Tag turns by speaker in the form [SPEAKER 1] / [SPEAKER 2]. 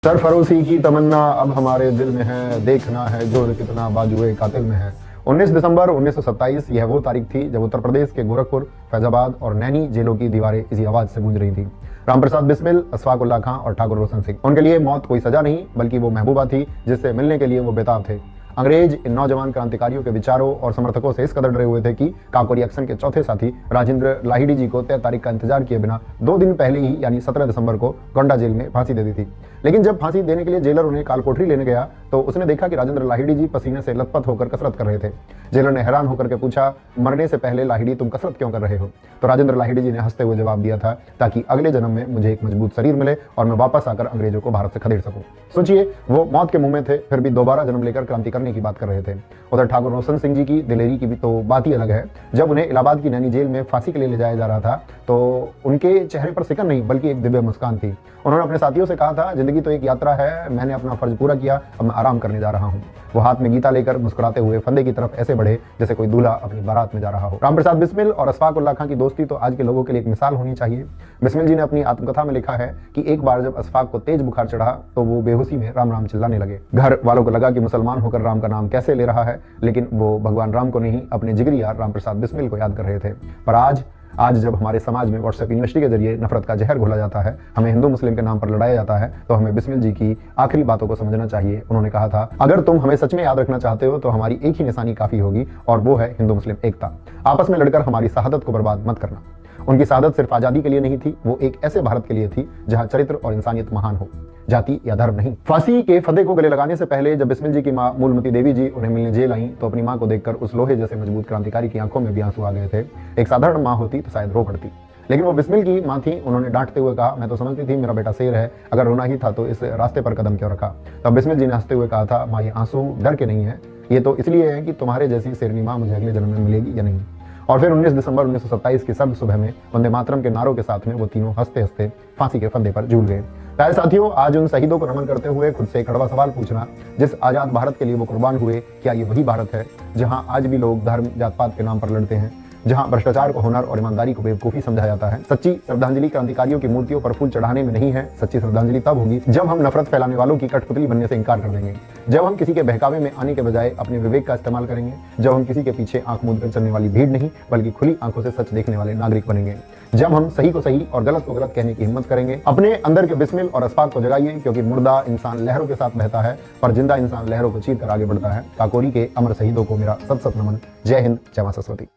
[SPEAKER 1] सरफरोशी की तमन्ना अब हमारे दिल में है, देखना है जोर कितना बाजुए कातिल में है। 19 दिसंबर 1927 यह वो तारीख थी जब उत्तर प्रदेश के गोरखपुर, फैजाबाद और नैनी जेलों की दीवारें इसी आवाज से गूंज रही थी। रामप्रसाद बिस्मिल, अशफाक उल्लाह खां और ठाकुर रोशन सिंह, उनके लिए मौत कोई सजा नहीं बल्कि वो महबूबा थी जिससे मिलने के लिए वो बेताब थे। अंग्रेज इन नौजवान क्रांतिकारियों के विचारों और समर्थकों से इस कदर डरे हुए थे कि काकोरी एक्शन के चौथे साथी राजेंद्र लाहिड़ी जी को तय तारीख का इंतजार किए बिना 2 दिन पहले ही यानी 17 दिसंबर को गोंडा जेल में फांसी दे दी थी। लेकिन जब फांसी देने के लिए जेलर उन्हें कालकोठरी लेने गया तो उसने देखा कि राजेंद्र लाहिड़ी जी पसीने से लथपथ होकर कसरत कर रहे थे। जेलर ने हैरान होकर के पूछा, मरने से पहले लाहिड़ी तुम कसरत क्यों कर रहे हो? तो राजेंद्र लाहिड़ी जी ने हंसते हुए जवाब दिया था, ताकि अगले जन्म में मुझे एक मजबूत शरीर मिले और मैं वापस आकर अंग्रेजों को भारत से खदेड़ सकूं। सोचिए, वो मौत के मुंह में थे फिर भी दोबारा जन्म लेकर क्रांति करने की बात कर रहे थे। उधर ठाकुर रोशन सिंह जी की दिलेरी की भी तो बात ही अलग है। जब उन्हें इलाहाबाद की नैनी जेल में फांसी के लिए ले जाया जा रहा था तो उनके चेहरे पर सिकन नहीं बल्कि एक दिव्य मुस्कान थी। उन्होंने अपने साथियों से कहा था, जिंदगी तो एक यात्रा है, मैंने अपना फर्ज पूरा किया, अब मैं आराम करने जा रहा हूँ। वो हाथ में गीता लेकर मुस्कुराते हुए फंदे की तरफ ऐसे बढ़े जैसे कोई दूल्हा अपनी बारात में जा रहा हो। रामप्रसाद बिस्मिल और अशफाक उल्लाह खां की दोस्ती तो आज के लोगों के लिए एक मिसाल होनी चाहिए। बिस्मिल जी ने अपनी आत्मकथा में लिखा है कि एक बार जब अशफाक को तेज बुखार चढ़ा तो वो बेहोशी में राम राम चिल्लाने लगे। घर वालों को लगा कि मुसलमान होकर राम का नाम कैसे ले रहा है, लेकिन वो भगवान राम को नहीं अपने जिगरी यार रामप्रसाद बिस्मिल को याद कर रहे थे। पर आज जब हमारे समाज में व्हाट्सएप यूनिवर्सिटी के जरिए नफरत का जहर घोला जाता है, हमें हिंदू मुस्लिम के नाम पर लड़ाया जाता है, तो हमें बिस्मिल जी की आखिरी बातों को समझना चाहिए। उन्होंने कहा था, अगर तुम हमें सच में याद रखना चाहते हो तो हमारी एक ही निशानी काफी होगी और वो है हिंदू मुस्लिम एकता। आपस में लड़कर हमारी शहादत को बर्बाद मत करना। उनकी शहादत सिर्फ आजादी के लिए नहीं थी, वो एक ऐसे भारत के लिए थी जहां चरित्र और इंसानियत महान हो, जाति या धर्म नहीं। फांसी के फंदे को गले लगाने से पहले जब बिस्मिल जी की मां मूलमती देवी जी उन्हें मिलने जेल आई तो अपनी मां को देखकर उस लोहे जैसे मजबूत क्रांतिकारी की आंखों में भी आंसू आ गए थे। एक साधारण मां होती तो शायद रो पड़ती, लेकिन वो बिस्मिल की मां थी। उन्होंने डांटते हुए कहा, मैं तो समझती थी मेरा बेटा शेर है, अगर रोना ही था तो इस रास्ते पर कदम क्यों रखा? तब बिस्मिल जी ने हंसते हुए कहा था, मां ये आंसू डर के नहीं है, ये तो इसलिए है कि तुम्हारे जैसी शेरनी मां मुझे अगले जन्म में मिलेगी या नहीं। और फिर 19 दिसंबर 1927 की सर्द सुबह में वंदे मातरम के नारों के साथ में वो तीनों हंसते हंसते फांसी के फंदे पर झूल गए। प्यारे साथियों, आज उन शहीदों को नमन करते हुए खुद से एक कड़वा सवाल पूछना, जिस आजाद भारत के लिए वो कुर्बान हुए, क्या ये वही भारत है जहां आज भी लोग धर्म जात पात के नाम पर लड़ते हैं, जहां भ्रष्टाचार को हुनर और ईमानदारी को बेवकूफी समझा जाता है? सच्ची श्रद्धांजलि क्रांतिकारियों की मूर्तियों पर फूल चढ़ाने में नहीं है, सच्ची श्रद्धांजलि तब होगी जब हम नफरत फैलाने वालों की कठपुतली बनने से इनकार कर देंगे, जब हम किसी के बहकावे में आने के बजाय अपने विवेक का इस्तेमाल करेंगे, जब हम किसी के पीछे आंख मूंद कर चलने वाली भीड़ नहीं बल्कि खुली आंखों से सच देखने वाले नागरिक बनेंगे, जब हम सही को सही और गलत को गलत कहने की हिम्मत करेंगे। अपने अंदर के बिस्मिल और अशफाक को जगाइए, क्योंकि मुर्दा इंसान लहरों के साथ बहता है पर जिंदा इंसान लहरों को चीर कर आगे बढ़ता है। काकोरी के अमर शहीदों को मेरा सत सत नमन। जय हिंद, जय मां सरस्वती।